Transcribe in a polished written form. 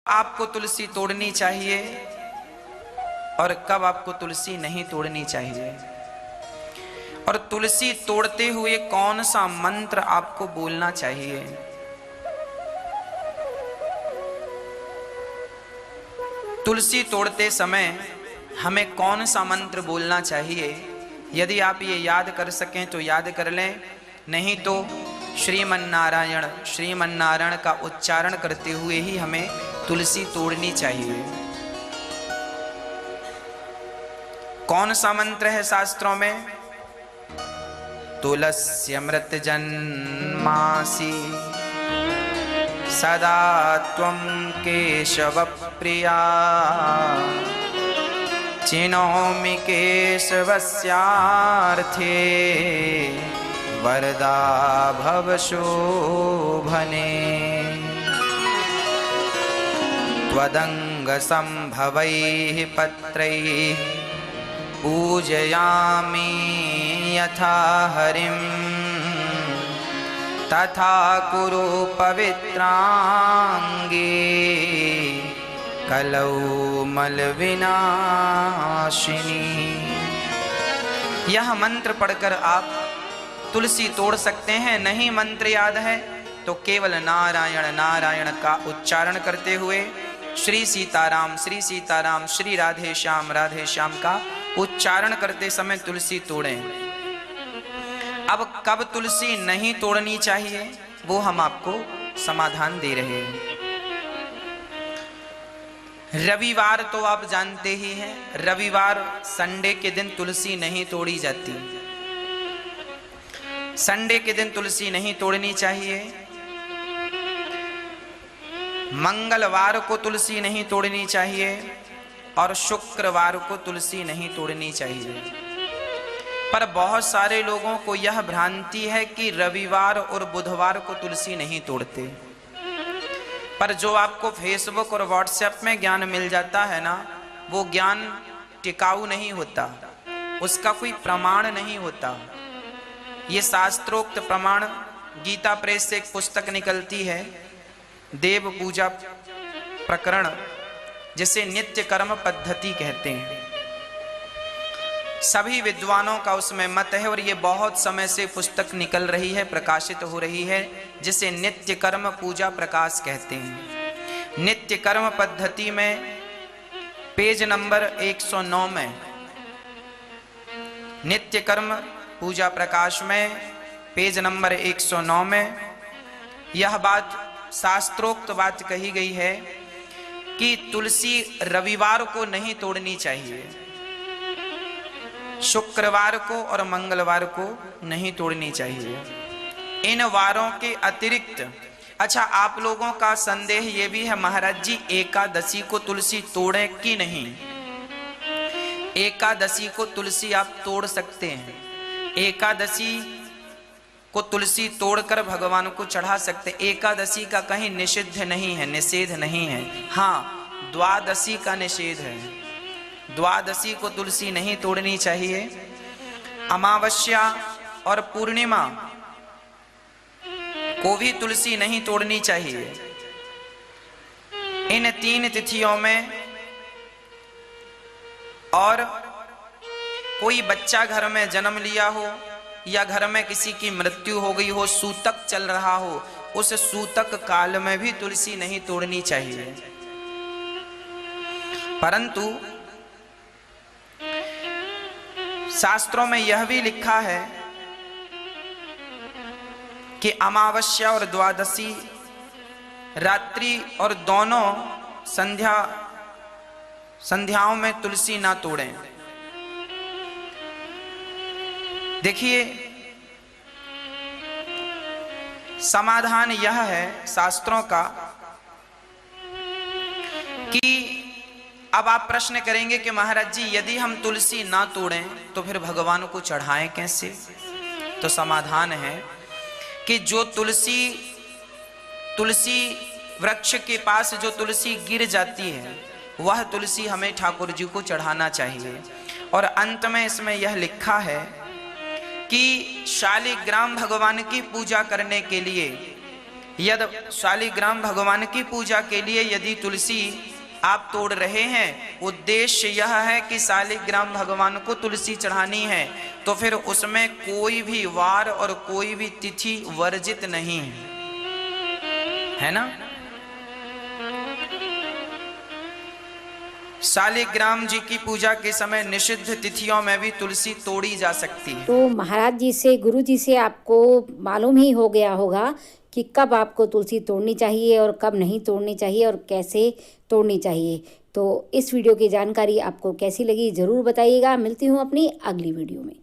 आपको तुलसी तोड़नी चाहिए और कब आपको तुलसी नहीं तोड़नी चाहिए, और तुलसी तोड़ते हुए कौन सा मंत्र आपको बोलना चाहिए। तुलसी तोड़ते समय हमें कौन सा मंत्र बोलना चाहिए, यदि आप ये याद कर सकें तो याद कर लें, नहीं तो श्रीमन्नारायण श्रीमन्नारायण का उच्चारण करते हुए ही हमें तुलसी तोड़नी चाहिए। कौन सा मंत्र है शास्त्रों में? तुलस्यमृत जन्मासि सदा त्वं केशव प्रिया, चिनोमि केशवस्यार्थे वरदा भव शोभने। त्वदंग संभवैः पत्रैः पूजयामि यथा हरिं, तथा कुरु पवित्रांगे कलौ मलविनाशिनी। यह मंत्र पढ़कर आप तुलसी तोड़ सकते हैं। नहीं मंत्र याद है तो केवल नारायण नारायण का उच्चारण करते हुए श्री सीताराम श्री राधे श्याम का उच्चारण करते समय तुलसी तोड़ें। अब कब तुलसी नहीं तोड़नी चाहिए वो हम आपको समाधान दे रहे हैं। रविवार तो आप जानते ही हैं, रविवार संडे के दिन तुलसी नहीं तोड़ी जाती। संडे के दिन तुलसी नहीं तोड़नी चाहिए। मंगलवार को तुलसी नहीं तोड़नी चाहिए और शुक्रवार को तुलसी नहीं तोड़नी चाहिए। पर बहुत सारे लोगों को यह भ्रांति है कि रविवार और बुधवार को तुलसी नहीं तोड़ते। पर जो आपको फेसबुक और व्हाट्सएप में ज्ञान मिल जाता है ना, वो ज्ञान टिकाऊ नहीं होता, उसका कोई प्रमाण नहीं होता। ये शास्त्रोक्त प्रमाण गीता प्रेस से एक पुस्तक निकलती है, देव पूजा प्रकरण, जिसे नित्य कर्म पद्धति कहते हैं। सभी विद्वानों का उसमें मत है और ये बहुत समय से पुस्तक निकल रही है, प्रकाशित हो रही है, जिसे नित्य कर्म पूजा प्रकाश कहते हैं। नित्य कर्म पद्धति में पेज नंबर 109 में, नित्य कर्म पूजा प्रकाश में पेज नंबर 109 में यह बात, शास्त्रोक्त बात कही गई है कि तुलसी रविवार को नहीं तोड़नी चाहिए, शुक्रवार को और मंगलवार को नहीं तोड़नी चाहिए। इन वारों के अतिरिक्त, अच्छा आप लोगों का संदेह ये भी है महाराज जी एकादशी को तुलसी तोड़ें कि नहीं? एकादशी को तुलसी आप तोड़ सकते हैं। एकादशी को तुलसी तोड़कर भगवान को चढ़ा सकते। एकादशी का कहीं निषिद्ध नहीं है, निषेध नहीं है। हाँ, द्वादशी का निषेध है। द्वादशी को तुलसी नहीं तोड़नी चाहिए। अमावस्या और पूर्णिमा को भी तुलसी नहीं तोड़नी चाहिए। इन 3 तिथियों में, और कोई बच्चा घर में जन्म लिया हो या घर में किसी की मृत्यु हो गई हो, सूतक चल रहा हो, उस सूतक काल में भी तुलसी नहीं तोड़नी चाहिए। परंतु शास्त्रों में यह भी लिखा है कि अमावस्या और द्वादशी रात्रि और दोनों संध्याओं में तुलसी ना तोड़ें। देखिए, समाधान यह है शास्त्रों का कि अब आप प्रश्न करेंगे कि महाराज जी यदि हम तुलसी ना तोड़ें तो फिर भगवान को चढ़ाएं कैसे? तो समाधान है कि जो तुलसी वृक्ष के पास जो तुलसी गिर जाती है वह तुलसी हमें ठाकुर जी को चढ़ाना चाहिए। और अंत में इसमें यह लिखा है कि शालिग्राम भगवान की पूजा करने के लिए यदि शालिग्राम भगवान की पूजा के लिए यदि तुलसी आप तोड़ रहे हैं, उद्देश्य यह है कि शालिग्राम भगवान को तुलसी चढ़ानी है, तो फिर उसमें कोई भी वार और कोई भी तिथि वर्जित नहीं है ना। शालिग्राम जी की पूजा के समय निषिद्ध तिथियों में भी तुलसी तोड़ी जा सकती है। तो महाराज जी से, गुरु जी से आपको मालूम ही हो गया होगा कि कब आपको तुलसी तोड़नी चाहिए और कब नहीं तोड़नी चाहिए और कैसे तोड़नी चाहिए। तो इस वीडियो की जानकारी आपको कैसी लगी ज़रूर बताइएगा। मिलती हूँ अपनी अगली वीडियो में।